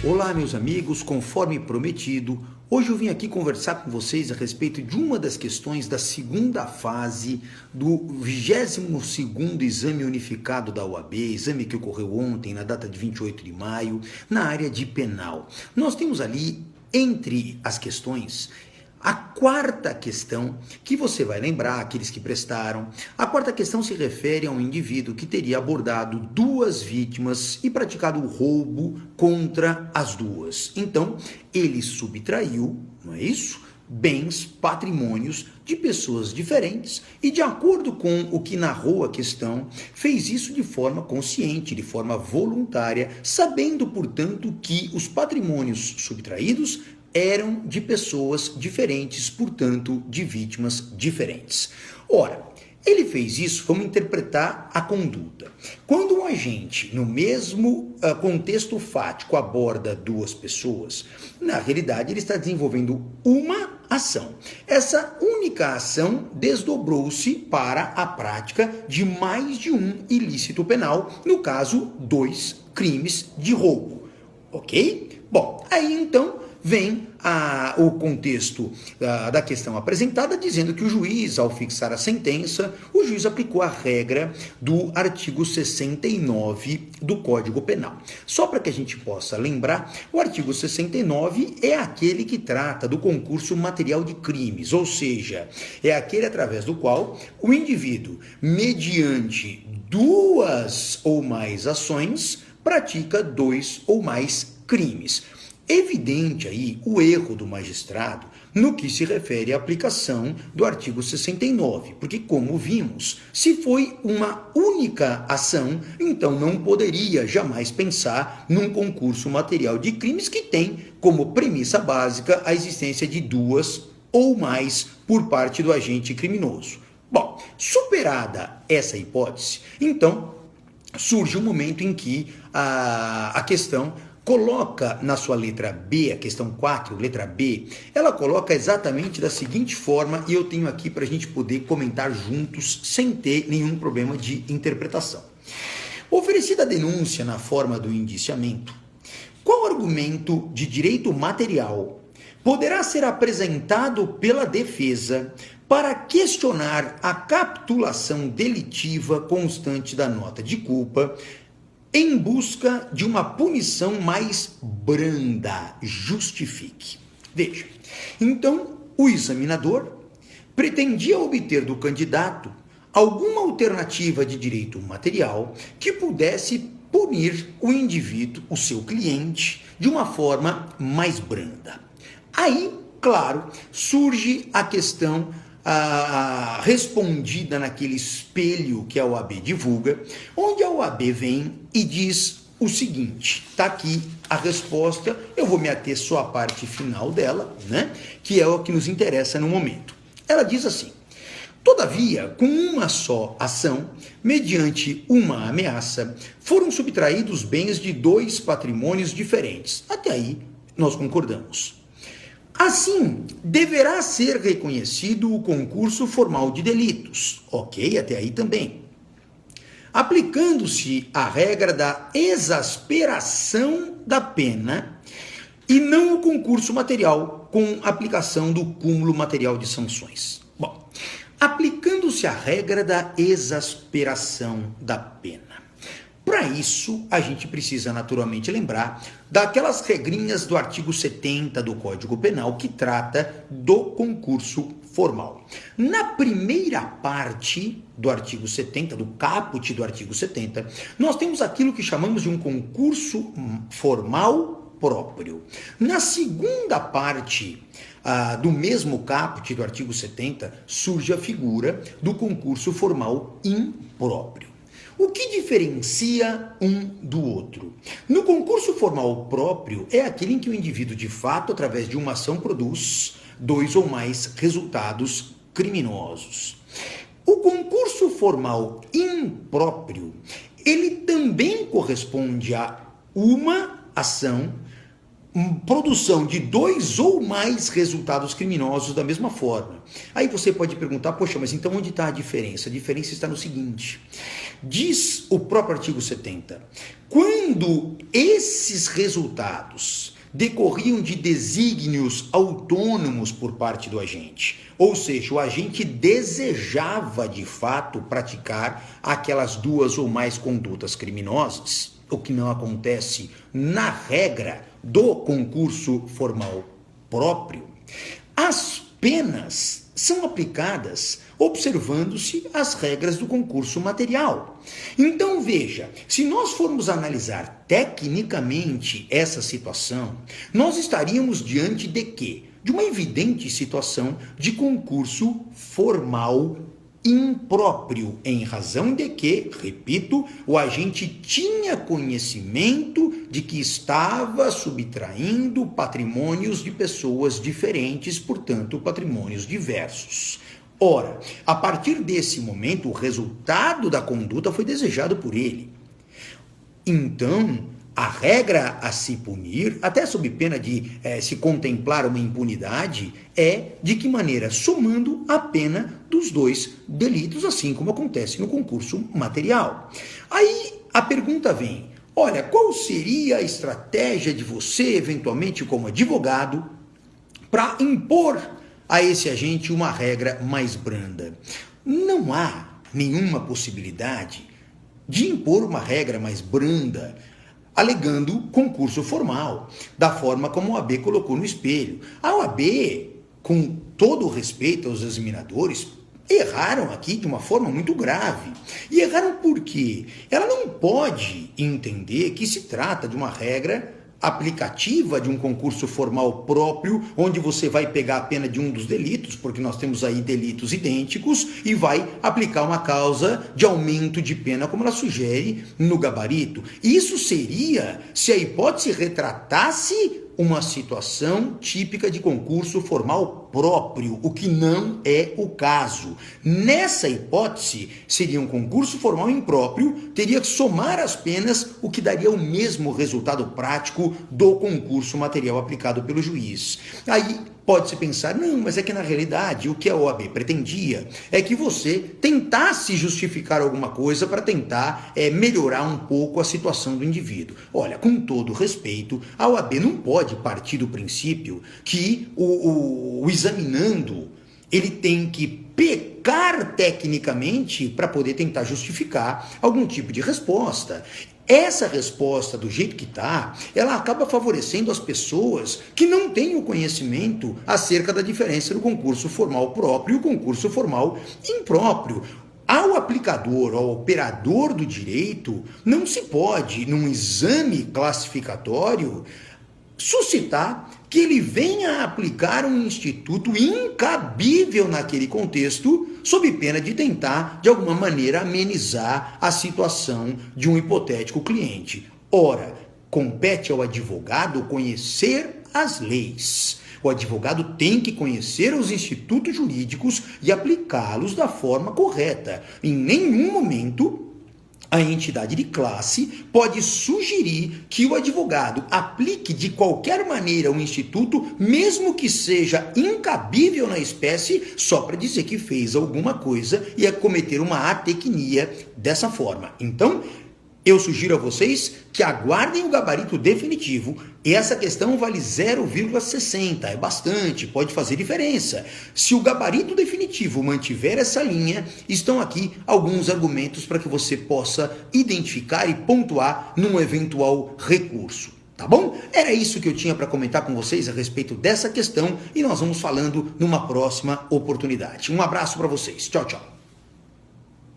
Olá, meus amigos, conforme prometido, hoje eu vim aqui conversar com vocês a respeito de uma das questões da segunda fase do 22º Exame Unificado da OAB, exame que ocorreu ontem, na data de 28 de maio, na área de penal. Nós temos ali, entre as questões, a quarta questão, que você vai lembrar, aqueles que prestaram, a quarta questão se refere a um indivíduo que teria abordado duas vítimas e praticado o roubo contra as duas. Então, ele subtraiu, não é isso? Bens, patrimônios de pessoas diferentes e, de acordo com o que narrou a questão, fez isso de forma consciente, de forma voluntária, sabendo, portanto, que os patrimônios subtraídos eram de pessoas diferentes, portanto, de vítimas diferentes. Ora, ele fez isso, vamos interpretar a conduta. Quando um agente, no mesmo contexto fático, aborda duas pessoas, na realidade ele está desenvolvendo uma ação. Essa única ação desdobrou-se para a prática de mais de um ilícito penal, no caso, 2 crimes de roubo. Ok? Bom, aí então vem o contexto da questão apresentada, dizendo que o juiz, ao fixar a sentença, o juiz aplicou a regra do artigo 69 do Código Penal. Só para que a gente possa lembrar, o artigo 69 é aquele que trata do concurso material de crimes, ou seja, é aquele através do qual o indivíduo, mediante duas ou mais ações, pratica 2 ou mais crimes. Evidente aí o erro do magistrado no que se refere à aplicação do artigo 69, porque, como vimos, se foi uma única ação, então não poderia jamais pensar num concurso material de crimes que tem como premissa básica a existência de duas ou mais por parte do agente criminoso. Bom, superada essa hipótese, então surge o momento em que a questão coloca na sua letra B, a questão 4, letra B, ela coloca exatamente da seguinte forma, e eu tenho aqui para a gente poder comentar juntos sem ter nenhum problema de interpretação. Oferecida a denúncia na forma do indiciamento, qual argumento de direito material poderá ser apresentado pela defesa para questionar a capitulação delitiva constante da nota de culpa, em busca de uma punição mais branda? Justifique. Veja, então o examinador pretendia obter do candidato alguma alternativa de direito material que pudesse punir o indivíduo, o seu cliente, de uma forma mais branda. Aí, claro, surge a questão respondida naquele espelho que a OAB divulga, onde a OAB vem e diz o seguinte, está aqui a resposta, eu vou me ater só à parte final dela, né, que é o que nos interessa no momento. Ela diz assim: todavia, com uma só ação, mediante uma ameaça, foram subtraídos bens de 2 patrimônios diferentes. Até aí, nós concordamos. Assim, deverá ser reconhecido o concurso formal de delitos. Ok, até aí também. Aplicando-se a regra da exasperação da pena e não o concurso material com aplicação do cúmulo material de sanções. Bom, aplicando-se a regra da exasperação da pena. Para isso, a gente precisa naturalmente lembrar daquelas regrinhas do artigo 70 do Código Penal que trata do concurso formal. Na primeira parte do artigo 70, do caput do artigo 70, nós temos aquilo que chamamos de um concurso formal próprio. Na segunda parte do mesmo caput do artigo 70, surge a figura do concurso formal impróprio. O que diferencia um do outro? No concurso formal próprio é aquele em que o indivíduo, de fato, através de uma ação, produz 2 ou mais resultados criminosos. O concurso formal impróprio, ele também corresponde a uma ação, produção de 2 ou mais resultados criminosos da mesma forma. Aí você pode perguntar, poxa, mas então onde está a diferença? A diferença está no seguinte: Diz o próprio artigo 70, quando esses resultados decorriam de desígnios autônomos por parte do agente, ou seja, o agente desejava de fato praticar aquelas duas ou mais condutas criminosas, o que não acontece na regra do concurso formal próprio, as penas são aplicadas observando-se as regras do concurso material. Então veja, se nós formos analisar tecnicamente essa situação, nós estaríamos diante de quê? De uma evidente situação de concurso formal impróprio, em razão de que, repito, o agente tinha conhecimento de que estava subtraindo patrimônios de pessoas diferentes, portanto, patrimônios diversos. Ora, a partir desse momento, o resultado da conduta foi desejado por ele. Então, a regra a se punir, até sob pena de se contemplar uma impunidade, é de que maneira? Somando a pena dos dois delitos, assim como acontece no concurso material. Aí a pergunta vem, olha, qual seria a estratégia de você, eventualmente como advogado, para impor a esse agente uma regra mais branda? Não há nenhuma possibilidade de impor uma regra mais branda, alegando concurso formal, da forma como a OAB colocou no espelho. A OAB, com todo o respeito aos examinadores, erraram aqui de uma forma muito grave. E erraram por quê? Ela não pode entender que se trata de uma regra aplicativa de um concurso formal próprio, onde você vai pegar a pena de um dos delitos, porque nós temos aí delitos idênticos, e vai aplicar uma causa de aumento de pena, como ela sugere no gabarito. Isso seria se a hipótese retratasse uma situação típica de concurso formal próprio, o que não é o caso. Nessa hipótese, seria um concurso formal impróprio, teria que somar as penas, o que daria o mesmo resultado prático do concurso material aplicado pelo juiz. Aí pode-se pensar, não, mas é que na realidade o que a OAB pretendia é que você tentasse justificar alguma coisa para tentar melhorar um pouco a situação do indivíduo. Olha, com todo respeito, a OAB não pode partir do princípio que o examinando ele tem que pecar tecnicamente para poder tentar justificar algum tipo de resposta. Essa resposta, do jeito que está, ela acaba favorecendo as pessoas que não têm o conhecimento acerca da diferença do concurso formal próprio e o concurso formal impróprio. Ao aplicador, ao operador do direito, não se pode, num exame classificatório, suscitar que ele venha a aplicar um instituto incabível naquele contexto, sob pena de tentar, de alguma maneira, amenizar a situação de um hipotético cliente. Ora, compete ao advogado conhecer as leis. O advogado tem que conhecer os institutos jurídicos e aplicá-los da forma correta. Em nenhum momento a entidade de classe pode sugerir que o advogado aplique de qualquer maneira um instituto, mesmo que seja incabível na espécie, só para dizer que fez alguma coisa e é cometer uma atecnia dessa forma. Então, eu sugiro a vocês que aguardem o gabarito definitivo, e essa questão vale 0,60, é bastante, pode fazer diferença. Se o gabarito definitivo mantiver essa linha, estão aqui alguns argumentos para que você possa identificar e pontuar num eventual recurso. Tá bom? Era isso que eu tinha para comentar com vocês a respeito dessa questão, e nós vamos falando numa próxima oportunidade. Um abraço para vocês. Tchau, tchau.